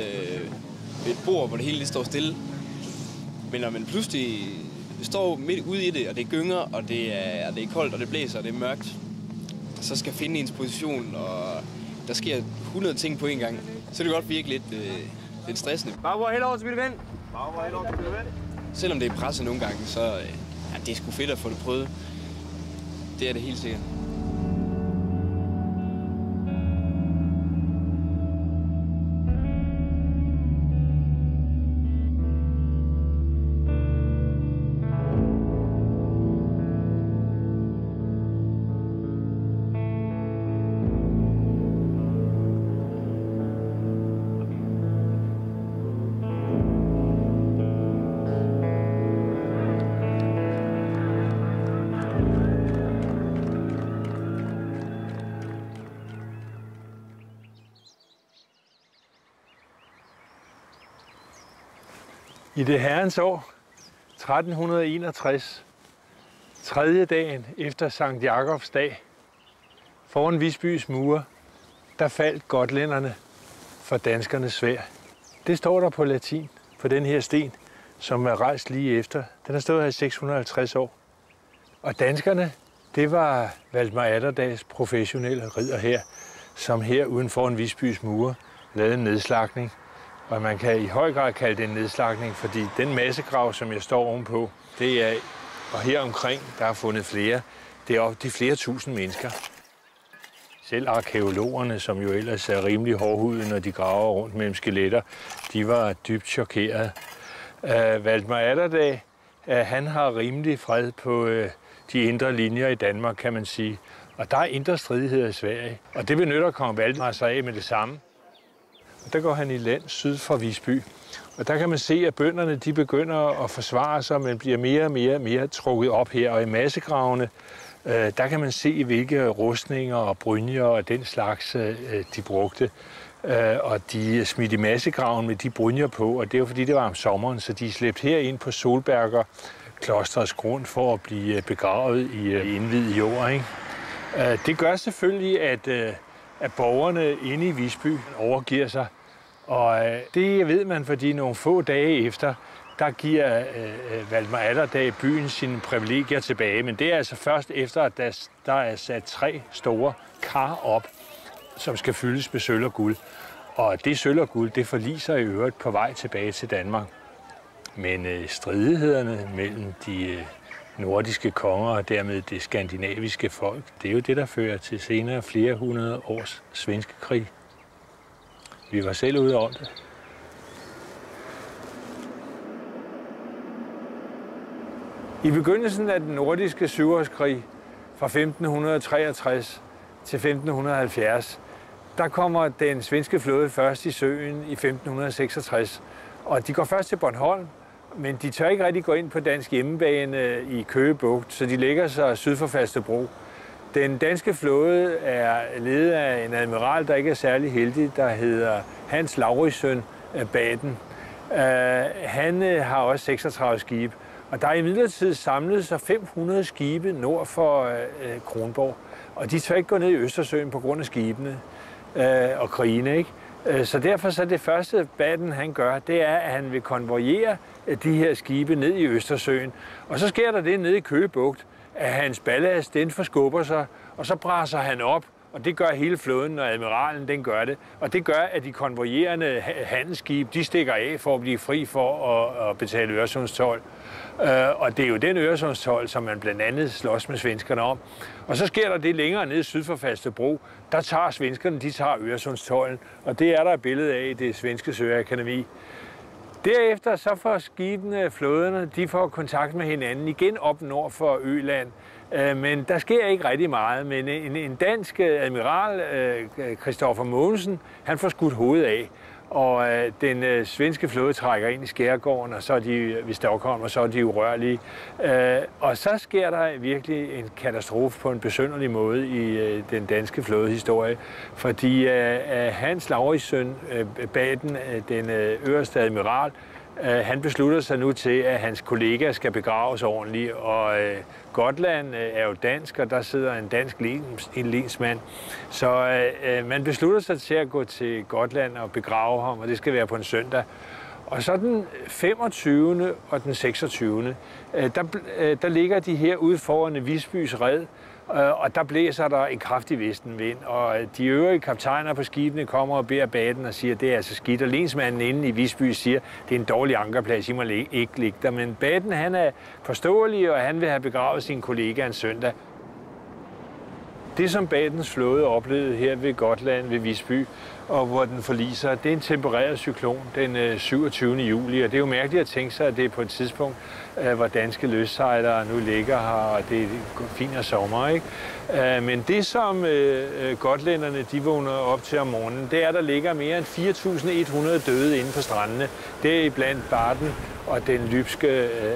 ved et bord, hvor det hele står stille. Men når man pludselig står midt ude i det, og det gynger, og det er koldt, og det blæser, og det er mørkt, og så skal finde ens position, og der sker 100 ting på en gang, så er det godt virke lidt stressende. Bare helt over til min ven. Selvom det er presset nogle gange, så det er sgu fedt at få det prøvet. Det er det helt sikkert. I det herrens år 1361, tredje dagen efter Sankt Jakobs dag, foran Visbys mure, der faldt gotlænderne for danskernes sværd. Det står der på latin på den her sten, som er rejst lige efter. Den har stået her i 650 år. Og danskerne, det var Valdemar Atterdags professionelle ridder her, som her uden for en Visbys mure lavede en nedslagning. Og man kan i høj grad kalde det en nedslagning, fordi den massegrav, som jeg står ovenpå, det er, og her omkring, der er fundet flere, det er op til flere tusind mennesker. Selv arkæologerne, som jo ellers er rimelig hårdhudede, når de graver rundt mellem skeletter, de var dybt chokerede. Valdemar Atterdag, han har rimelig fred på de indre linjer i Danmark, kan man sige. Og der er indre stridigheder i Sverige, og det benytter kong Valdemar sig af med det samme. Og der går han i land syd for Visby. Og der kan man se, at bønderne de begynder at forsvare sig, men bliver mere og mere trukket op her. Og i massegravene, der kan man se, hvilke rustninger og brynjer og den slags de brugte. Og de smidt i massegraven med de brynjer på, og det er jo fordi, det var om sommeren, så de er slæbt herind på Solberger klostrets grund for at blive begravet i indviet jord, ikke? Det gør selvfølgelig, at borgerne inde i Visby overgiver sig. Og det ved man, fordi nogle få dage efter, der giver Valdemar Atterdag byen sine privilegier tilbage. Men det er altså først efter, at der er sat 3 store kar op, som skal fyldes med sølv og guld. Og det sølv og guld, det forliser i øvrigt på vej tilbage til Danmark. Men stridighederne mellem de nordiske konger og dermed det skandinaviske folk, det er jo det, der fører til senere flere hundrede års svenske krig. Vi var selv ude om det. I begyndelsen af den nordiske syvårskrig fra 1563 til 1570, der kommer den svenske flåde først i søen i 1566. Og de går først til Bornholm, men de tør ikke rigtig gå ind på dansk hjemmebane i Køge Bugt, så de lægger sig syd for Falsterbro. Den danske flåde er ledet af en admiral, der ikke er særlig heldig, der hedder Hans Lauritzen Baden. Han har også 36 skibe, og der er imidlertid samlet sig 500 skibe nord for Kronborg. Og de tør ikke gå ned i Østersøen på grund af skibene og krigene, ikke? Så derfor så det første Baden han gør, det er, at han vil konvojere de her skibe ned i Østersøen. Og så sker der det nede i Køge Bugt, at hans ballast den forskubber sig, og så brasser han op, og det gør hele flåden, når admiralen den gør det. Og det gør, at de konvojerende handelsskibe, de stikker af for at blive fri for at betale Øresundstold. Og det er jo den Øresundstold, som man blandt andet slås med svenskerne om. Og så sker der det længere ned syd for Falsterbro. Der tager svenskerne, de tager Øresundstolden, og det er der et billede af i det svenske søakademi. Derefter så får skibene, flåderne, de får kontakt med hinanden igen op nord for Øland. Men der sker ikke rigtig meget. Men en dansk admiral, Christoffer Mogensen, han får skudt hovedet af. Og den svenske flåde trækker ind i skærgården, og så er de ved Stockholm, og så er de urørlige. Og så sker der virkelig en katastrofe på en besynderlig måde i den danske flådehistorie. Fordi Hans Lauritzen Baden, den øverste admiral, han beslutter sig nu til, at hans kollegaer skal begraves ordentligt, og Gotland er jo dansk, og der sidder en dansk lensmand. Så man beslutter sig til at gå til Gotland og begrave ham, og det skal være på en søndag. Og så den 25. og den 26. Der ligger de her ude foran Visbys red, og der blæser der en kraftig vestenvind, og de øvrige kaptajner på skibene kommer og beder Baden og siger, at det er altså skidt. Og lensmanden inde i Visby siger, at det er en dårlig ankerplads, I må ikke ligge der. Men Baden han er forståelig, og han vil have begravet sin kollega en søndag. Det, som Badens flåde oplevede her ved Gotland, ved Visby, og hvor den forliser, det er en tempereret cyklon den 27. juli. Og det er jo mærkeligt at tænke sig, at det er på et tidspunkt, hvor danske løssejlere nu ligger her, og det er fint og sommer, ikke? Men det, som gotlænderne de vågner op til om morgenen, det er, at der ligger mere end 4.100 døde inde på strandene. Det er iblandt Baden og den lybske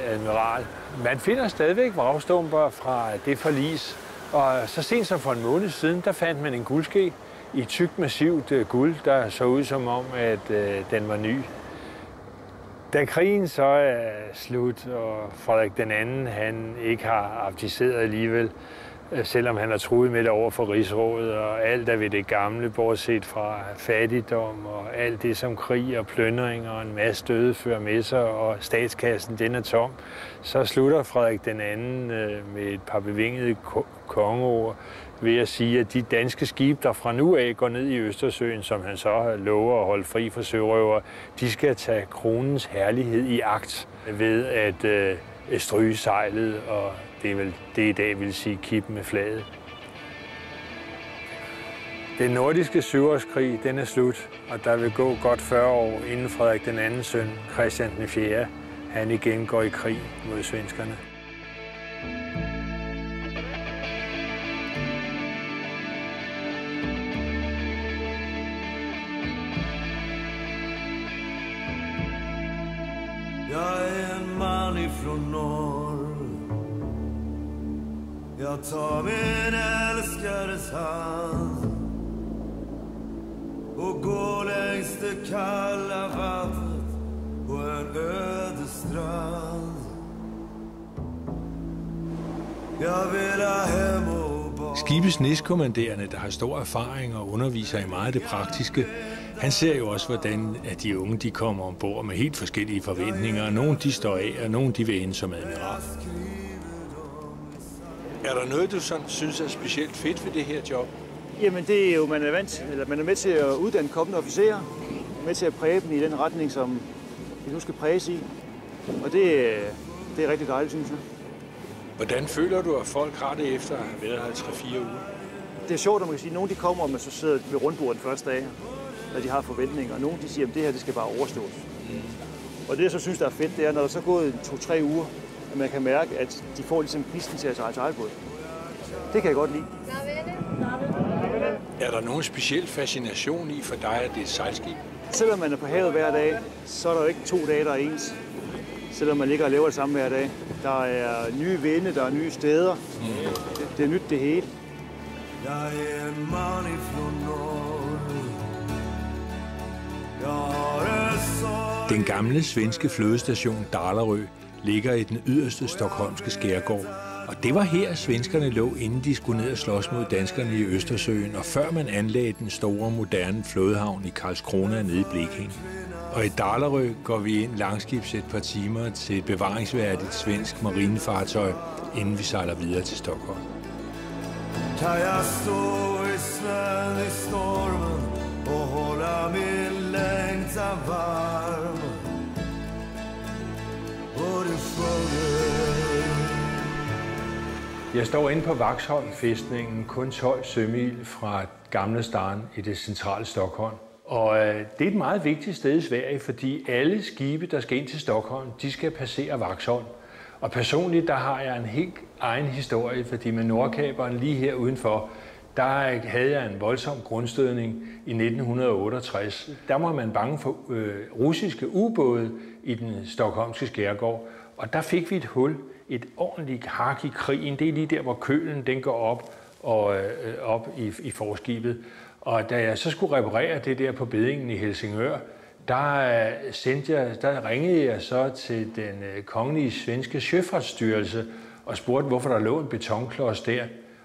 admiral. Man finder stadigvæk vragstumper fra det forlis, og så sent som for en måned siden, der fandt man en guldske i tykt massivt guld, der så ud som om, at den var ny. Da krigen så er slut, og Frederik den anden, han ikke har abdiceret alligevel, selvom han har truet med det over for Rigsrådet, og alt er ved det gamle, bortset fra fattigdom og alt det, som krig og plyndring og en masse døde fører med sig, og statskassen den er tom, så slutter Frederik den anden med et par bevingede kongeord ved at sige, at de danske skibe, der fra nu af går ned i Østersøen, som han så lover at holde fri for sørøvere, de skal tage kronens herlighed i agt ved at stryge sejlet, og det er vel det i dag vil sige kippe med flaget. Den nordiske syvårskrig, den er slut, og der vil gå godt 40 år, inden Frederik den anden søn, Christian den 4., han igen går i krig mod svenskerne. Jeg er en mand ifrån norr. Jag tar min älskares hand och går längs det kalla vattnet på en öde strand. Jag vill ha hem och bort. Skibets næstkommanderende, der har stor erfaring og underviser i meget af det praktiske, han ser jo også, hvordan at de unge de kommer ombord med helt forskellige forventninger. Nogle de står af, og nogle de vil ende som admiral. Er der noget, du sådan synes er specielt fedt ved det her job? Jamen det er jo, man er med til at uddanne kommende officerer, med til at præge dem i den retning, som de nu skal præges i. Og det er rigtig dejligt, synes jeg. Hvordan føler du, at folk har det efter at have været her 3-4 uger? Det er sjovt, at man kan sige, at nogle de kommer, og man så sidder ved rundbordet den første dag, når de har forventninger, og nogle de siger, at det her det skal bare overstås. Og det, jeg så synes, der er fedt, det er, når der så er gået 2-3 uger, at man kan mærke, at de får ligesom gnisten til at sejle til båd. Det kan jeg godt lide. Er der nogen speciel fascination i for dig, at det er et sejlskib? Selvom man er på havet hver dag, så er der jo ikke 2 dage, der er ens. Selvom man ligger og laver det samme hver dag. Der er nye vinde, der er nye steder. Det er nyt det hele. Jag är en man ifrån norr. Jag har en sorg. Den gamle svenske flådestation Dalarö ligger i den yderste stockholmske skærgård. Og det var her, svenskerne lå, inden de skulle ned og slås mod danskerne i Østersøen, og før man anlagde den store, moderne flådehavn i Karlskrona nede i Blekinge. Og i Dalarö går vi ind langskibs et par timer til et bevaringsværdigt svensk marinefartøj, inden vi sejler videre til Stockholm. Kan jag stå i snön i stormen och hålla min längtan varm? Och du sjunger. Jeg står inde på Vaxholm-fæstningen, kun 12 sømil fra Gamle Stan i det centrale Stockholm. Og det er et meget vigtigt sted i Sverige, fordi alle skibe, der skal ind til Stockholm, de skal passere Vaxholm. Og personligt, der har jeg en helt egen historie, fordi med Nordkaperen lige her udenfor, der havde jeg en voldsom grundstødning i 1968. Der var man bange for russiske ubåde i den stockholmske skærgård, og der fik vi et hul, et ordentligt hak i krigen. Det er lige der, hvor kølen den går op i forskibet. Og da jeg så skulle reparere det der på Beddingen i Helsingør, der ringede jeg så til den kongelige svenske søfartsstyrelse og spurgte, hvorfor der lå en betonklods der.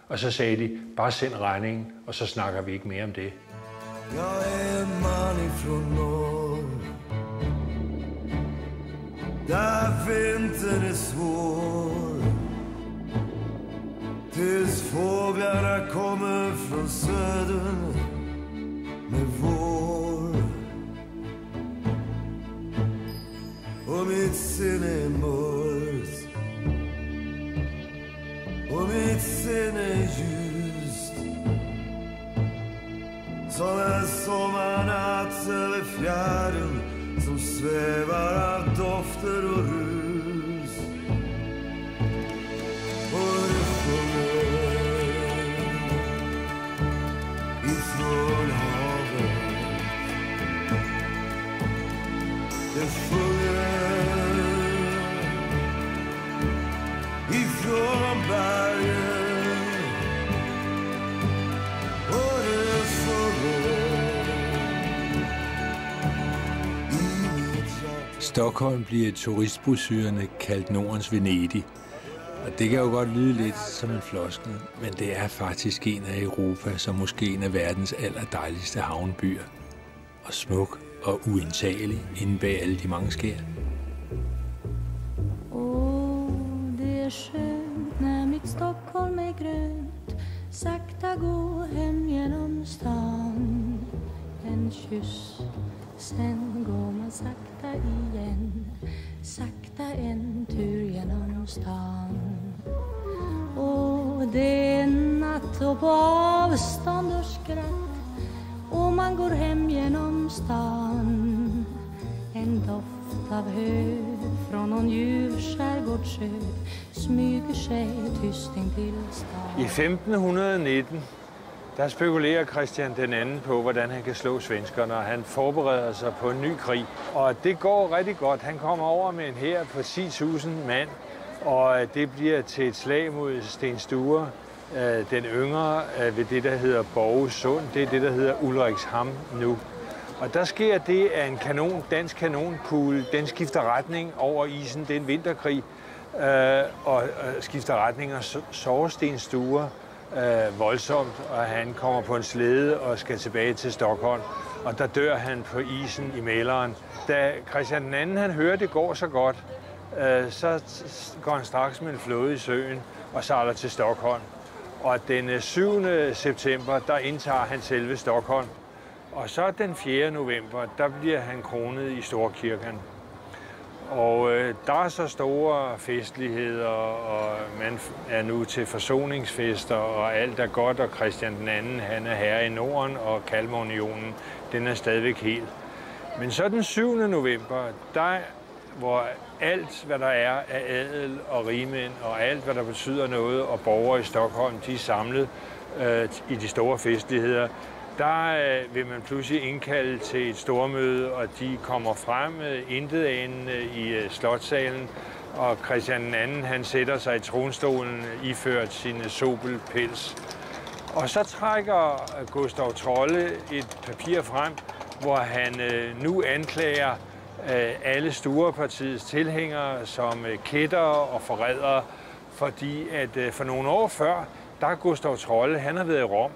Og så sagde de, bare send regningen, og så snakker vi ikke mere om det. Jag är en man ifrån norr. Där vintern är svår. Tills fåglarna kommer från södern med vår. Och mitt sinne är mörkt. Och mitt sinne är ljust. Som en sommarnatt över fjärden som svävar av dofter och rus. Och det sjunger ifrån havet. Det sjunger ifrån bergen. Och det sjunger i mitt hjärta. Stockholm bliver turistbrochurerne kaldt Nordens Venedig. Og det kan jo godt lyde lidt som en floskel, men det er faktisk en af Europas og måske en af verdens allerdejligste havnebyer. Og smuk og uindtagelig inde bag alle de mange skær. Det är skönt när mitt Stockholm är grönt, sakta gå hem genom stan. En kyss, sen går man sakta igen, sakta en tur genom stan. Och det är natt och på avstånd och skratt, och man går hem genom stan. En doft av hö från någon ljuv skärgårdsö smyger sig tyst in till stan. I 1519, der spekulerer Christian den anden på, hvordan han kan slå svenskerne, og han forbereder sig på en ny krig. Og det går rigtig godt. Han kommer over med en hær på 10.000 mand, og det bliver til et slag mod Sten Sture, den yngre, ved det, der hedder Borgesund. Det er det, der hedder Ulriksham nu. Og der sker det, at en dansk kanonkugle, den skifter retning over isen. Det er en vinterkrig, og skifter retning og sårer Sten Sture voldsomt, og han kommer på en slæde og skal tilbage til Stockholm. Og der dør han på isen i Mälaren. Da Christian II han hører, det går så godt, så går han straks med en flåde i søen og sejler til Stockholm. Og den 7. september, der indtager han selve Stockholm. Og så den 4. november, der bliver han kronet i Storkirken. Og der er så store festligheder, og man er nu til forsoningsfester, og alt er godt, og Christian II, han er herre i Norden, og Kalmarunionen, den er stadigvæk helt. Men så den 7. november, der, hvor alt, hvad der er af adel og rigmænd, og alt, hvad der betyder noget, og borgere i Stockholm, de er samlet i de store festligheder, der vil man pludselig indkalde til et stormøde, og de kommer frem intetanende i slotssalen, og Christian II han sætter sig i tronstolen iført sin sobelpels. Og så trækker Gustav Trolle et papir frem, hvor han nu anklager alle Sturepartiets tilhængere som kættere og forrædere, fordi at for nogle år før, der Gustav Trolle, han har været i Rom,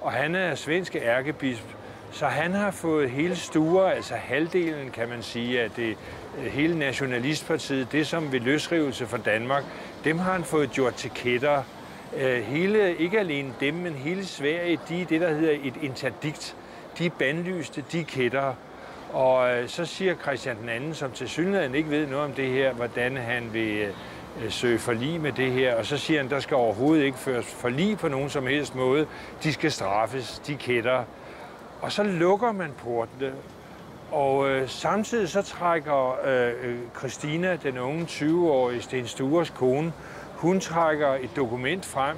og han er svensk ærkebisp, så han har fået hele Sture, altså halvdelen kan man sige, af det hele nationalistpartiet, det som ved løsrivelse fra Danmark, dem har han fået gjort til kættere. Hele, ikke alene dem, men hele Sverige, de er det, der hedder et interdikt. De er bandlyste, de er kættere. Og så siger Christian II, som tilsyneladende ikke ved noget om det her, hvordan han vil søge forlig med det her, og så siger han, der skal overhovedet ikke føres forlig på nogen som helst måde. De skal straffes, de kætter. Og så lukker man portene, og samtidig så trækker Christina, den unge 20-årige Sten Stures kone, hun trækker et dokument frem,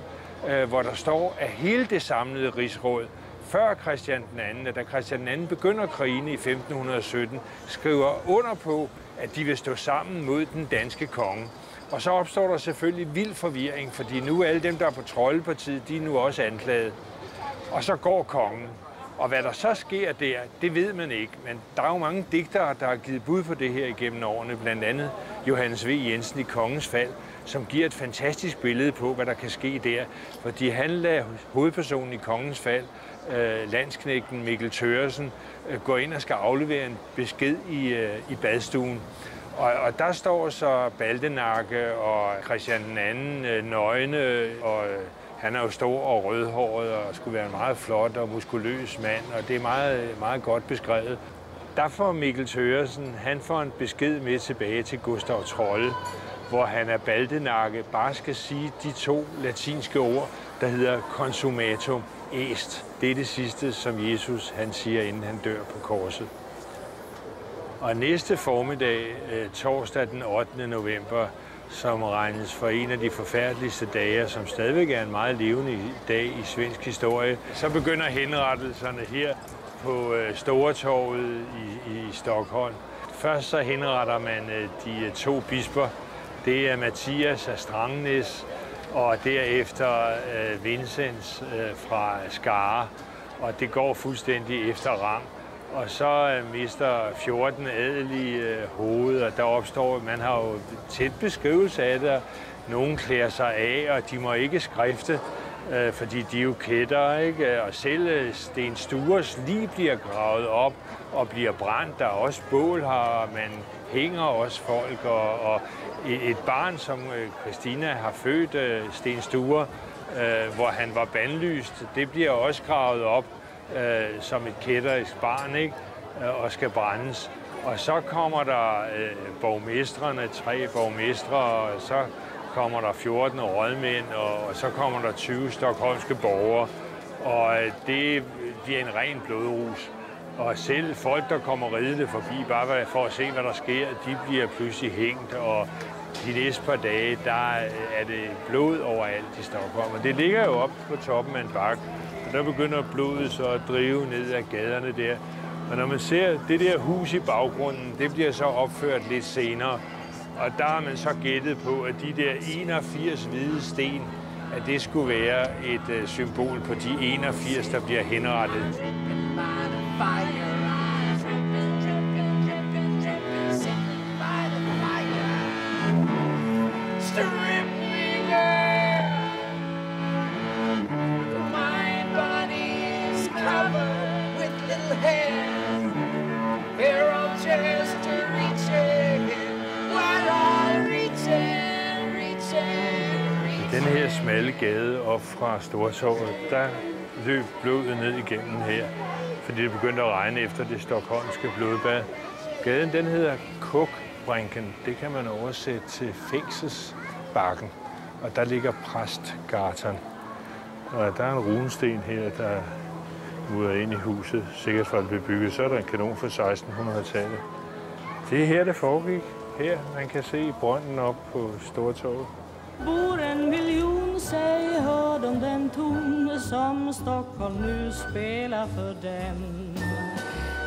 hvor der står, at hele det samlede rigsråd, før Christian II, da Christian II begynder krigen i 1517, skriver under på, at de vil stå sammen mod den danske konge. Og så opstår der selvfølgelig vild forvirring, fordi nu alle dem, der er på Trollepartiet, de er nu også anklaget. Og så går kongen. Og hvad der så sker der, det ved man ikke. Men der er jo mange digtere, der har givet bud på det her igennem årene. Blandt andet Johannes V. Jensen i Kongens Fald, som giver et fantastisk billede på, hvad der kan ske der. Fordi han lader hovedpersonen i Kongens Fald, landsknægten Mikkel Thøgersen, gå ind og skal aflevere en besked i badstuen. Og der står så Baldenakke og Christian II nøgne, og han er jo stor og rødhåret og skulle være en meget flot og muskuløs mand, og det er meget, meget godt beskrevet. Der får Mikkel Thøgersen, han får en besked med tilbage til Gustav Trolle, hvor han af Baldenakke bare skal sige de 2 latinske ord, der hedder consummatum est. Det er det sidste, som Jesus han siger, inden han dør på korset. Og næste formiddag, torsdag den 8. november, som regnes for en af de forfærdeligste dage, som stadigvæk er en meget levende dag i svensk historie, så begynder henrettelserne her på Storetorvet i Stockholm. Først så henretter man de 2 bisper. Det er Mathias af Strangnes og derefter Vincents fra Skara. Og det går fuldstændig efter rang. og så mister 14 adelige hovedet, og der opstår, man har jo tæt beskrivelse af det, nogen klæder sig af, og de må ikke skrifte, fordi de er jo kætter, ikke? Og selv Sten Stures lig bliver gravet op og bliver brændt. Der er også bål her, man hænger også folk, og et barn, som Christina har født, Sten Sture, hvor han var bandlyst, det bliver også gravet op som et kætterisk barn, ikke? Og skal brændes. Og så kommer der borgmestrene, 3 borgmestre, og så kommer der 14 rådmænd, og så kommer der 20 stockholmske borgere. Og det bliver en ren blodrus. Og selv folk, der kommer ridende forbi, bare for at se, hvad der sker, de bliver pludselig hængt, og de næste par dage, der er det blod overalt i Stockholm. Og det ligger jo op på toppen af en bakke, og der begynder blodet så at drive ned ad gaderne der. Og når man ser det der hus i baggrunden, det bliver så opført lidt senere. Og der har man så gættet på, at de der 81 hvide sten, at det skulle være et symbol på de 81, der bliver henrettet. Den her smalle gade op fra Stortorvet, der løb blodet ned igennem her, fordi det begyndte at regne efter det stockholmske blodbad. Gaden, den hedder Kokbrinken. Det kan man oversætte til fængselsbakken. Og der ligger Præstgatan. Og der er en runesten her, der mudrer ind i huset, sikkert for at blive bygget. Så er der en kanon fra 1600-tallet. Det er her, det foregik. Her, man kan se brønden op på Stortorvet. Bor en miljon, säg, hör de den ton som Stockholm nu spelar för dem.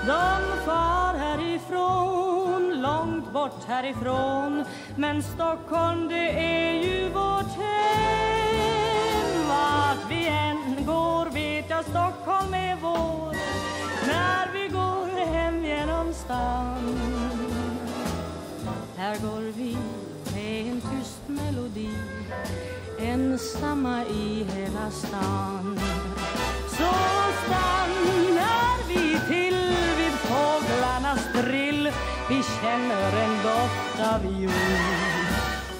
De far härifrån, långt bort härifrån, men Stockholm det är ju vårt hem. Vart vi än går vet jag Stockholm är vår, när vi går hem genom stan. Här går vi med en tyst melodi, ensamma i hela stan. Så stannar vi till vid fåglarnas drill, vi känner en doft av jord.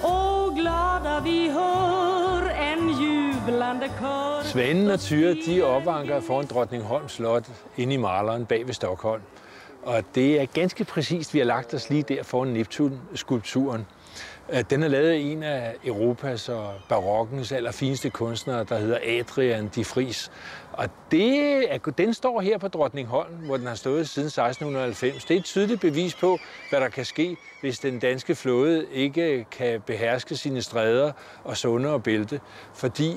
Och glada vi hör en jublande kör. Svanen og Tyre, de er opvankret foran Drottningholms Slot inde i Maleren bag ved Stockholm. Og det er ganske præcist, vi har lagt os lige der foran Neptun-skulpturen. Den er lavet af en af Europas og barokkens allerfineste kunstnere, der hedder Adrian de Vries. Og den står her på Drottningholm, hvor den har stået siden 1690. Det er et tydeligt bevis på, hvad der kan ske, hvis den danske flåde ikke kan beherske sine stræder og Sunde og Bælte. Fordi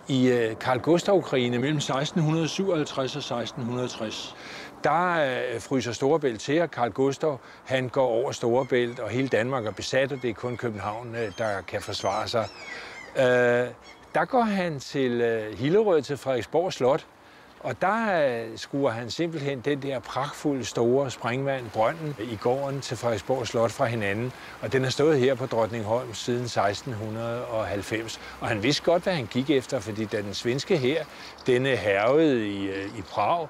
i Carl Gustaf-krigene mellem 1657 og 1660, der fryser Storebælt til, og Carl Gustaf han går over Storebælt, og hele Danmark er besat, og det er kun København, der kan forsvare sig. Der går han til Hillerød, til Frederiksborg Slot, og der skruer han simpelthen den der pragtfulde store springvand, brønden, i gården til Frederiksborg Slot fra hinanden. Og den har stået her på Drottningholm siden 1690. Og han vidste godt, hvad han gik efter, fordi da den svenske hær, denne hærgede i Prag,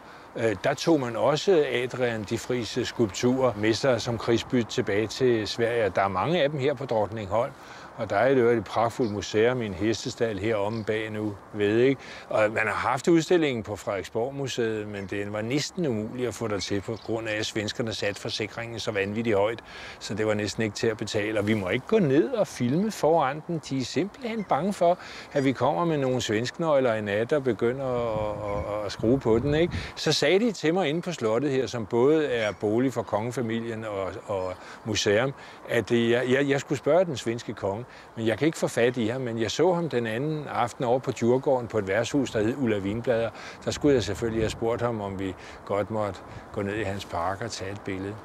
der tog man også Adrian de Vries skulpturer med sig som krigsbytte tilbage til Sverige. Der er mange af dem her på Drottningholm. Og der er et pragtfuldt museum i en hestestal heromme bag nu, ved ikke. Og man har haft udstillingen på Frederiksborg-museet, men det var næsten umuligt at få der til, på grund af, at svenskerne satte forsikringen så vanvittigt højt. Så det var næsten ikke til at betale. Og vi må ikke gå ned og filme foran den. De er simpelthen bange for, at vi kommer med nogle svensknøgler i nat og begynder at skrue på den, ikke? Så sagde de til mig inde på slottet her, som både er bolig for kongefamilien og museum, at jeg skulle spørge den svenske konge. Men jeg kan ikke få fat i ham, men jeg så ham den anden aften over på Djurgården på et værtshus, der hed Ulla Vinblader. Der skulle jeg selvfølgelig have spurgt ham, om vi godt måtte gå ned i hans park og tage et billede.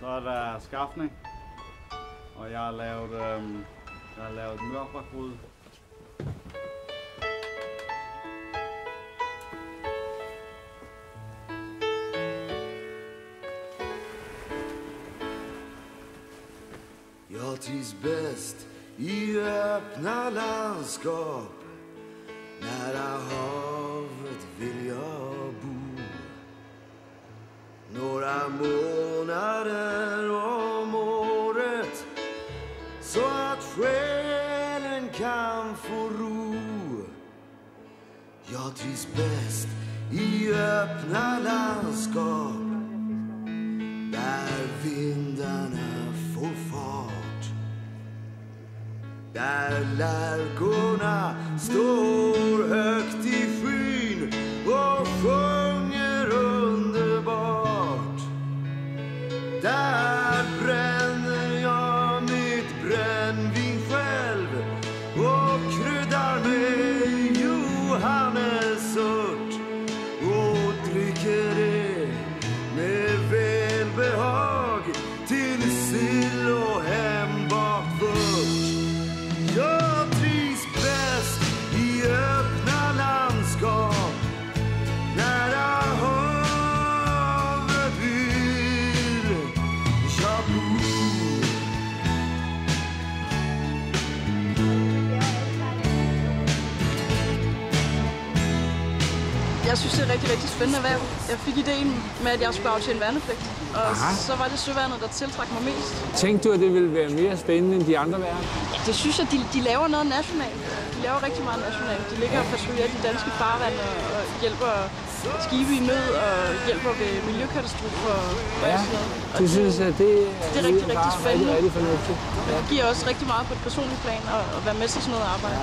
Så er der skaffning, og jeg har lavet mørbrødgrød. trivs bäst i öppna landskap. Nära havet vill jag bo. Några månader om året, så att själen kan få ro. Jag trivs bäst i öppna landskap, där vindarna får fart, där lärkorna står högt i skyn och sjunger underbart. Där bränner jag mitt brännvin själv och kryddar med johannesört och dricker det med välbehag till sill och hembakt vört. Jag trivs bäst i öppna landskap, nära havet vill jag bo. Jeg synes, det er et rigtig spændende erhverv. Jeg fik ideen med, at jeg skulle aftjene værnepligt, og så var det søværnet, der tiltrak mig mest. Tænkte du, at det ville være mere spændende end de andre værn? Ja, det synes jeg, de laver noget nationalt. De laver rigtig meget nationalt. De ligger og patruljerer de danske farvand og hjælper skibe i nød og hjælper ved miljøkatastrofer og sådan noget. Du synes, at det er rigtig, rigtig spændende. Rigtig fornuftigt. Ja. Det giver også rigtig meget på et personligt plan at være med til sådan noget arbejde.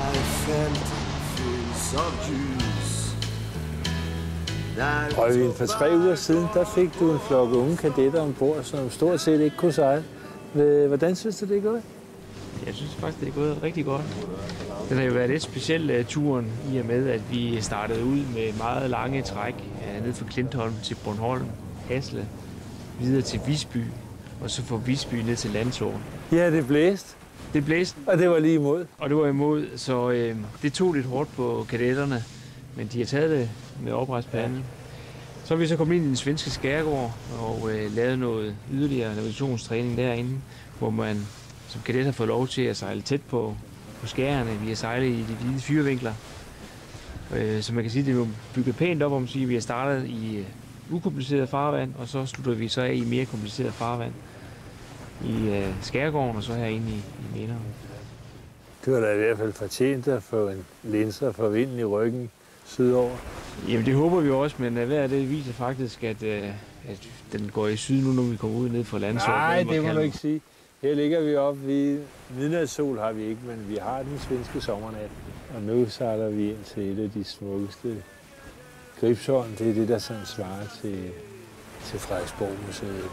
Øjvind, for 3 uger siden, der fik du en flok unge kadetter ombord, som stort set ikke kunne sejle. Hvordan synes du, det er gået? Jeg synes faktisk, det er gået rigtig godt. Den har jo været lidt speciel turen, i og med, at vi startede ud med meget lange træk ned fra Klintholm til Bornholm, Hasle, videre til Visby, og så fra Visby ned til Landså. Ja, det blæste. Det blæste. Og det var lige imod. Og det var imod, så det tog lidt hårdt på kadetterne, men de har taget det med oprejst pande. Så er vi så kommet ind i den svenske skærgård og lavet noget yderligere navigationstræning derinde, hvor man som kadet har fået lov til at sejle tæt på skærerne. Vi har sejlet i de hvide fyrvinkler. Så man kan sige, at det er bygget pænt op, om at sige, at vi har startet i ukompliceret farvand, og så slutter vi så af i mere kompliceret farvand i skærgården og så herinde i Mæneren. Du har da i hvert fald fortjent at få en linser for vinden i ryggen sydover. Jamen det håber vi også, men hvad det viser faktisk, at den går i syd nu, når vi kommer ud ned fra Landså. Nej, det må du ikke sige. Her ligger vi oppe ved midnatssol har vi ikke, men vi har den svenske sommernat. Og nu sejler vi ind til et af de smukkeste Gripsholm. Det er det, der sådan svarer til Frederiksborg-museet.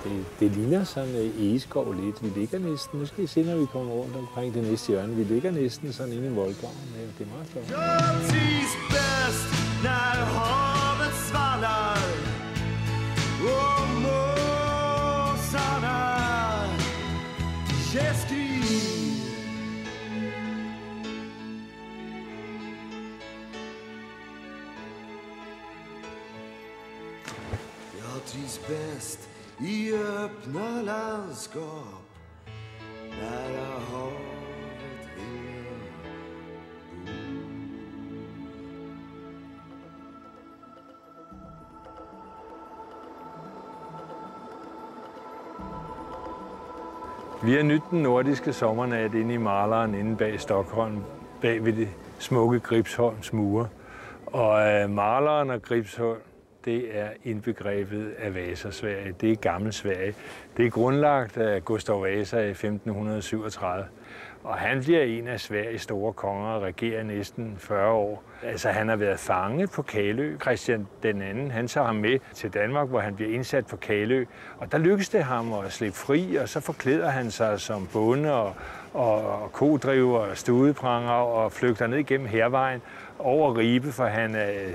Det ligner sådan en egeskov lidt. Vi ligger næsten, nu skal I se, når vi kommer rundt omkring det næste hjørne. Vi ligger næsten sådan inde i voldgraven. Det er meget flot. Jag trivs bäst när havet svallar och måsarna skriker. Jag trivs bäst i öppna landskap, nära havet vill jag bo. Vi har nydt den nordiske sommernat inde i Maleren, inde bag Stockholm, bag ved det smukke Gripsholms mure. Og Maleren og Gripsholm, det er indbegrebet af Vasa-Sverige. Det er gammel Sverige. Det er grundlagt af Gustav Vasa i 1537. Og han bliver en af Sveriges store konger og regerer næsten 40 år. Altså, han har været fanget på Kalø. Christian den anden, han tager ham med til Danmark, hvor han bliver indsat på Kalø. Og der lykkes det ham at slippe fri, og så forklæder han sig som bonde og kodriver og studepranger og flygter ned igennem Hærvejen over Ribe, for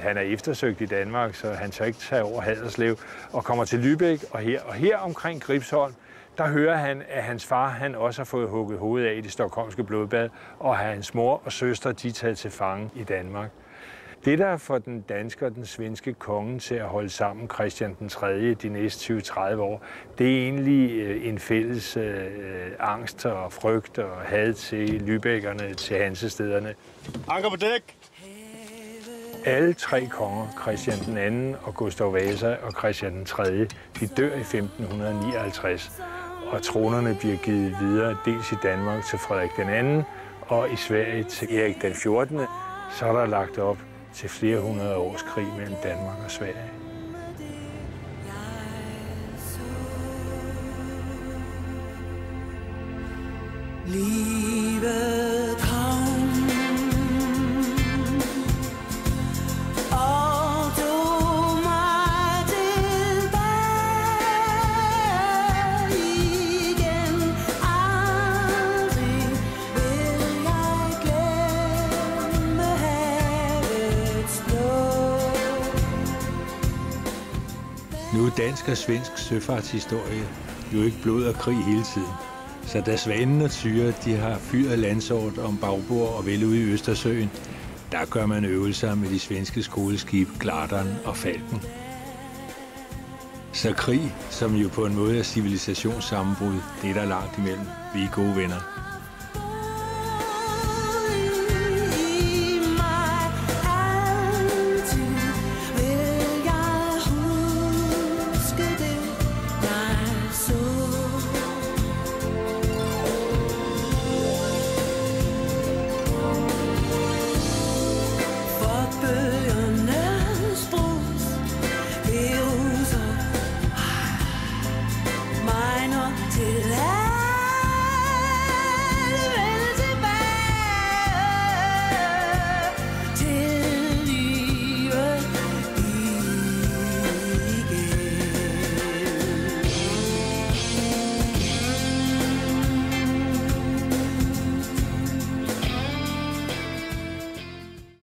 han er eftersøgt i Danmark, så han tør ikke tage over Haderslev og kommer til Lübeck. Og her omkring Gripsholm, der hører han, at hans far han også har fået hugget hovedet af i det stockholmske blodbad, og hans mor og søster de er taget til fange i Danmark. Det, der får den danske og den svenske konge til at holde sammen Christian den 3. de næste 20-30 år, det er egentlig en fælles angst og frygt og had til lübeckerne, til hansestederne. Anker på dæk! Alle tre konger, Christian den 2. og Gustav Vasa og Christian den 3., de dør i 1559, og tronerne bliver givet videre dels i Danmark til Frederik den 2. og i Sverige til Erik den 14. Så er der lagt op til flere hundrede års krig mellem Danmark og Sverige. Livet kom, og tog mig tilbage igen. Aldrig vil jeg glemme havets blå. Nu er dansk og svensk søfartshistorie jo ikke blod og krig hele tiden. Så da Svanen og Tyre, de har fyret landsort om bagbord og vel ude i Østersøen, der gør man øvelser med de svenske skoleskib Gladern og Falken. Så krig, som jo på en måde er civilisationssammenbrud, det er der langt imellem. Vi er gode venner.